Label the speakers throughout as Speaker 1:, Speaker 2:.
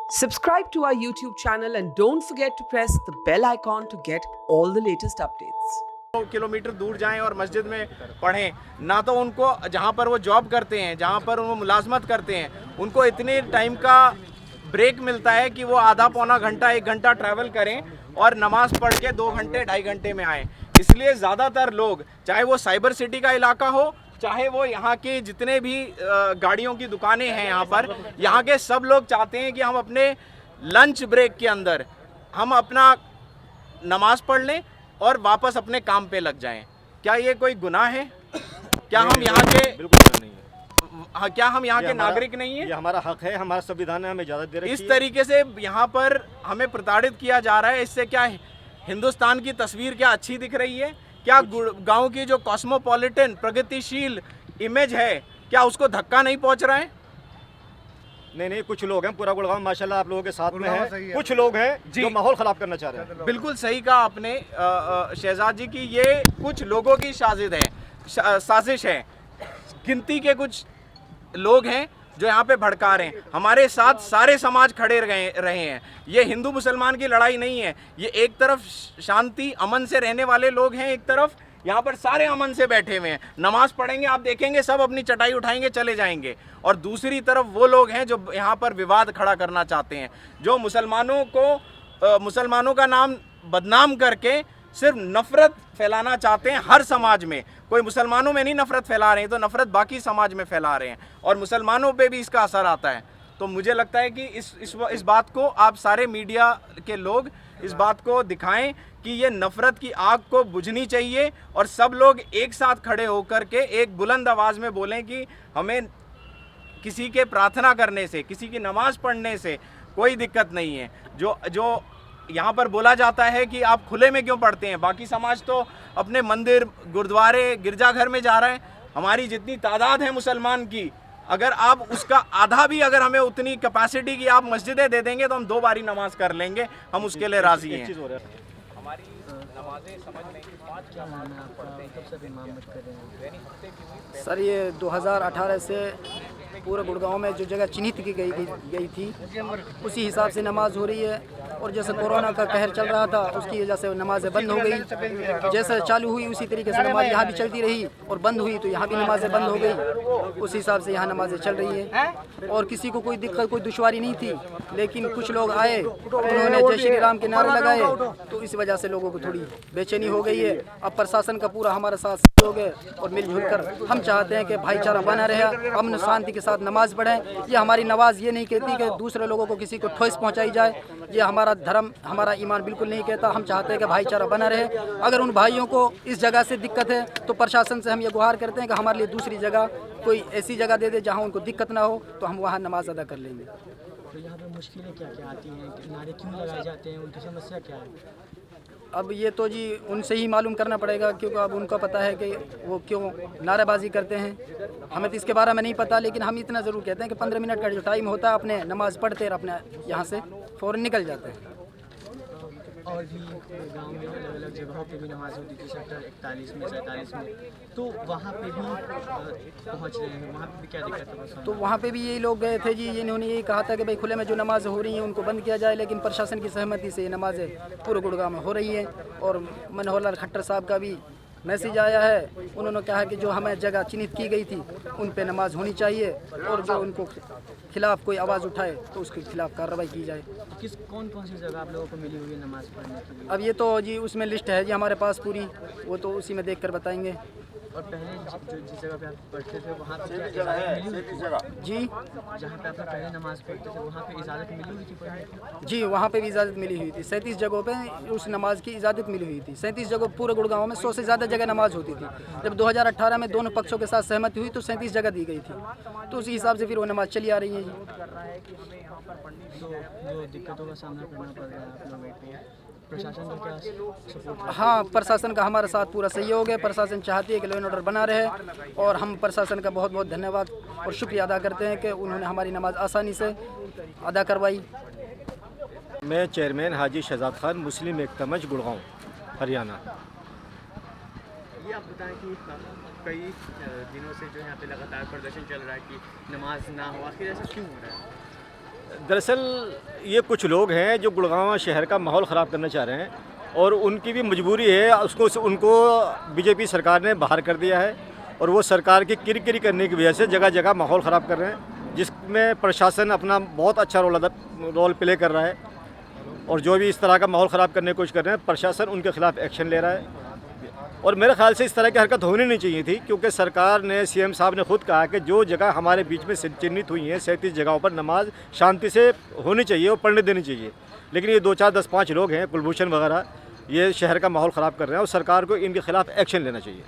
Speaker 1: Subscribe to our YouTube channel and don't forget to press the bell icon to get all the latest updates.
Speaker 2: Kilometre दूर जाएं और मस्जिद में पढ़ें, ना तो उनको जहाँ पर वो जॉब करते हैं, जहाँ पर वो मुलाजमत करते हैं, उनको इतने टाइम का ब्रेक मिलता है कि वो आधा पौना घंटा 1 घंटा ट्रैवल करें और नमाज पढ़ के 2 घंटे 2.5 घंटे में आएँ। इसलिए ज़्यादातर लोग, चाहे वो साइबर सिटी का इलाका हो, चाहे वो यहाँ के जितने भी गाड़ियों की दुकानें हैं यहाँ पर, यहाँ के सब लोग चाहते हैं कि हम अपने लंच ब्रेक के अंदर हम अपना नमाज पढ़ लें और वापस अपने काम पे लग जाएं। क्या ये कोई गुनाह है? क्या हम यहाँ के
Speaker 3: बिल्कुल नहीं है।
Speaker 2: क्या हम यहाँ के नागरिक नहीं है?
Speaker 3: ये हमारा हक है, हमारा संविधान ने हमें इजाजत दे रखी है।
Speaker 2: इस तरीके से यहाँ पर हमें प्रताड़ित किया जा रहा है। इससे क्या हिंदुस्तान की तस्वीर क्या अच्छी दिख रही है? क्या गांव की जो कॉस्मोपॉलिटन प्रगतिशील इमेज है, क्या उसको धक्का नहीं पहुंच रहा है?
Speaker 3: नहीं, कुछ लोग हैं, पूरा गुड़गांव माशाल्लाह आप लोगों के साथ में है। कुछ लोग हैं जो माहौल खराब करना चाह रहे हैं।
Speaker 2: बिल्कुल सही कहा आपने शहजाद जी की, ये कुछ लोगों की साजिश है। गिनती के कुछ लोग हैं जो यहाँ पे भड़का रहे हैं। हमारे साथ सारे समाज खड़े रहे हैं। ये हिंदू मुसलमान की लड़ाई नहीं है। ये एक तरफ शांति अमन से रहने वाले लोग हैं, एक तरफ यहाँ पर सारे अमन से बैठे हुए हैं, नमाज पढ़ेंगे, आप देखेंगे सब अपनी चटाई उठाएंगे चले जाएंगे। और दूसरी तरफ वो लोग हैं जो यहाँ पर विवाद खड़ा करना चाहते हैं, जो मुसलमानों का नाम बदनाम करके सिर्फ नफरत फैलाना चाहते हैं हर समाज में। कोई मुसलमानों में नहीं नफरत फैला रहे हैं तो नफरत बाकी समाज में फैला रहे हैं और मुसलमानों पे भी इसका असर आता है। तो मुझे लगता है कि इस बात को आप सारे मीडिया के लोग इस बात को दिखाएं कि ये नफरत की आग को बुझनी चाहिए और सब लोग एक साथ खड़े होकर के एक बुलंद आवाज़ में बोलें कि हमें किसी के प्रार्थना करने से, किसी की नमाज पढ़ने से कोई दिक्कत नहीं है। जो यहाँ पर बोला जाता है कि आप खुले में क्यों पढ़ते हैं, बाकी समाज तो अपने मंदिर, गुरुद्वारे, गिरजाघर में जा रहे हैं। हमारी जितनी तादाद है मुसलमान की, अगर आप उसका आधा भी अगर हमें उतनी कैपेसिटी की आप मस्जिदें दे देंगे तो हम 2 बारी नमाज कर लेंगे, हम उसके लिए राजी हैं। हमारी नमाजें समझ लें।
Speaker 4: क्या मानना है आपका, कब से इमामत कर रहे हैं?
Speaker 5: सर ये 2018 से पूरे गुड़गांव में जो जगह चिन्हित की गई थी उसी हिसाब से नमाज हो रही है। और जैसे कोरोना का कहर चल रहा था उसकी वजह से नमाजें बंद हो गई। जैसे चालू हुई उसी तरीके से नमाज यहाँ भी चलती रही और बंद हुई तो यहाँ भी नमाजें बंद हो गई। उस हिसाब से यहाँ नमाजें चल रही है और किसी को कोई दिक्कत, कोई दुश्वारी नहीं थी। लेकिन कुछ लोग आए, उन्होंने जय श्री राम के नारे लगाए तो इस वजह से लोगों को थोड़ी बेचैनी हो गई है। अब प्रशासन का पूरा हमारे साथ सहयोग है और मिलजुल कर हम चाहते हैं कि भाईचारा बना रहे, अमन शांति के साथ नमाज पढ़ें। ये हमारी नमाज ये नहीं कहती कि दूसरे लोगों को किसी को ठोस पहुंचाई जाए। ये हमारा धर्म, हमारा ईमान बिल्कुल नहीं कहता। हम चाहते हैं कि भाईचारा बना रहे। अगर उन भाइयों को इस जगह से दिक्कत है तो प्रशासन से हम ये गुहार करते हैं कि हमारे लिए दूसरी जगह, कोई ऐसी जगह दे दे जहाँ उनको दिक्कत ना हो, तो हम वहाँ नमाज अदा कर लेंगे।
Speaker 4: तो यहाँ पे मुश्किलें क्या क्या आती हैं, नारे क्यों लगाए जाते हैं, उनकी समस्या क्या है?
Speaker 5: अब ये तो जी उनसे ही मालूम करना पड़ेगा, क्योंकि अब उनको पता है कि वो क्यों नारेबाजी करते हैं। हमें तो इसके बारे में नहीं पता, लेकिन हम इतना ज़रूर कहते हैं कि 15 मिनट का जो टाइम होता है अपने नमाज़ पढ़ते और अपने यहाँ से फ़ौरन निकल जाते हैं।
Speaker 4: और भी गांव में अलग अलग जगहों पे भी नमाज होती थी, सेक्टर 41 में, 47 में, तो वहाँ पे भी पहुँच रहे हैं, वहाँ पे भी क्या दिक्कत है?
Speaker 5: तो वहाँ पे भी यही लोग गए थे जी, इन्होंने यही कहा था कि भाई खुले में जो नमाज़ हो रही हैं उनको बंद किया जाए, लेकिन प्रशासन की सहमति से ये नमाज़ें पूरे गुड़गांव में हो रही हैं। और मनोहर लाल खट्टर साहब का भी मैसेज आया है, उन्होंने कहा कि जो हमें जगह चिन्हित की गई थी उन पे नमाज होनी चाहिए और जो उनको खिलाफ कोई आवाज़ उठाए तो उसके खिलाफ कार्रवाई की जाए।
Speaker 4: कौन सी जगह आप लोगों को मिली हुई है नमाज पढ़ने के लिए?
Speaker 5: अब ये तो जी उसमें लिस्ट है जी हमारे पास पूरी, वो तो उसी में देख कर बताएंगे।
Speaker 4: और पहले जिस जगह पे आप पढ़ते थे वहाँ पे क्या इजाज़त मिली हुई थी?
Speaker 5: जी
Speaker 4: जहाँ पे आप पहले नमाज पढ़ते थे वहाँ पे इजाज़त मिली हुई थी पढ़ने की?
Speaker 5: जी वहाँ पे भी इजाज़त मिली हुई थी। 37 जगहों पे उस नमाज की इजाज़त मिली हुई थी। 37 जगह पूरे गुड़गांव में 100 से ज़्यादा जगह नमाज होती थी। जब 2018 में दोनों पक्षों के साथ सहमति हुई तो 37 जगह दी गई थी, तो उसी हिसाब से फिर वो नमाज चली आ रही है जी।
Speaker 4: तो जो दिक्कतों का सामना करना पड़ रहा है आप लोगों को, प्रशासन का क्या सपोर्ट है?
Speaker 5: हाँ, प्रशासन का हमारे साथ पूरा सहयोग है। प्रशासन चाहती है कि लॉ एंड ऑर्डर बना रहे और हम प्रशासन का बहुत बहुत धन्यवाद और शुक्रिया अदा करते हैं कि उन्होंने हमारी नमाज आसानी से अदा करवाई।
Speaker 3: मैं चेयरमैन हाजी शहजाद खान, मुस्लिम एकता गुड़गांव, हरियाणा।
Speaker 4: ये आप बताएं कि कई दिनों से जो यहाँ पे लगातार प्रदर्शन चल रहा है कि नमाज ना हो, आखिर ऐसा क्यों हो रहा है?
Speaker 3: दरअसल ये कुछ लोग हैं जो गुड़गांव शहर का माहौल ख़राब करना चाह रहे हैं और उनकी भी मजबूरी है, उनको बीजेपी सरकार ने बाहर कर दिया है और वो सरकार की किरकिरी करने की वजह से जगह जगह माहौल ख़राब कर रहे हैं, जिसमें प्रशासन अपना बहुत अच्छा रोल प्ले कर रहा है और जो भी इस तरह का माहौल ख़राब करने की कोशिश कर रहे हैं प्रशासन उनके खिलाफ़ एक्शन ले रहा है। और मेरे ख्याल से इस तरह की हरकत होनी नहीं चाहिए थी, क्योंकि सरकार ने, सीएम साहब ने खुद कहा कि जो जगह हमारे बीच में चिन्हित हुई हैं 37 जगहों पर नमाज शांति से होनी चाहिए और पढ़ने देनी चाहिए, लेकिन ये 2, 4, 10, 5 लोग हैं कुलभूषण वगैरह, ये शहर का माहौल ख़राब कर रहे हैं और सरकार को इनके खिलाफ़ एक्शन लेना चाहिए।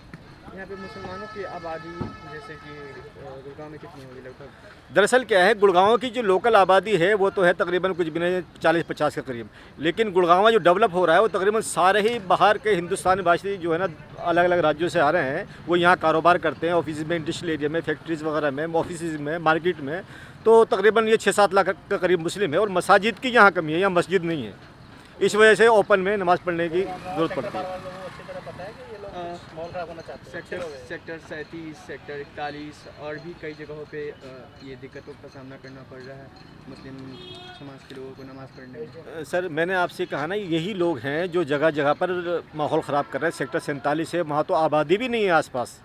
Speaker 4: यहाँ पे मुसलमानों की आबादी जैसे कि गुड़गांव में कितनी होगी लगभग?
Speaker 3: दरअसल क्या है, गुड़गांव की जो लोकल आबादी है वो तो है तकरीबन कुछ भी नहीं 40-50 के करीब, लेकिन गुड़गांव जो डेवलप हो रहा है वो तकरीबन सारे ही बाहर के हिंदुस्तानी भाषी जो है ना अलग अलग राज्यों से आ रहे हैं, वो यहाँ कारोबार करते हैं ऑफिस में, इंडस्ट्रियल एरिया में, फैक्ट्रीज़ वगैरह में, ऑफिस में, मार्केट में, तो तकरीबन ये 6-7 लाख के करीब मुस्लिम है और मसाजिद की यहाँ कमी है, यहाँ मस्जिद नहीं है, इस वजह से ओपन में नमाज़ पढ़ने की ज़रूरत पड़ती है।
Speaker 4: सेक्टर 37, सेक्टर 41 और भी कई जगहों पे ये दिक्कतों का सामना करना पड़ रहा है मुस्लिम समाज के लोगों को नमाज़ पढ़ने में।
Speaker 3: सर मैंने आपसे कहा ना, यही लोग हैं जो जगह जगह पर माहौल ख़राब कर रहे हैं। सेक्टर 47 है, वहाँ तो आबादी भी नहीं है आसपास,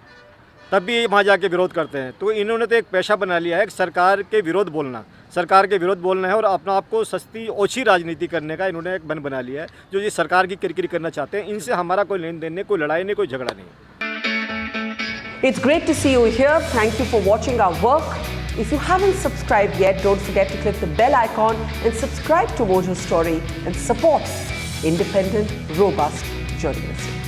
Speaker 3: तब भी वहाँ जाके विरोध करते हैं। तो इन्होंने तो एक पेशा बना लिया है सरकार के विरोध बोलना, सरकार के विरोध बोलना है और अपना आपको सस्ती ओछी राजनीति करने का इन्होंने एक बन बना लिया है। जो ये सरकार की किरकिरी करना चाहते हैं, इनसे हमारा कोई लेन देन नहीं, कोई लड़ाई नहीं, कोई झगड़ा नहीं।
Speaker 1: It's great to see you here. Thank you for watching our work. If you haven't subscribed yet, don't forget to click the bell icon and subscribe to Mojo Story and support independent, robust journalism.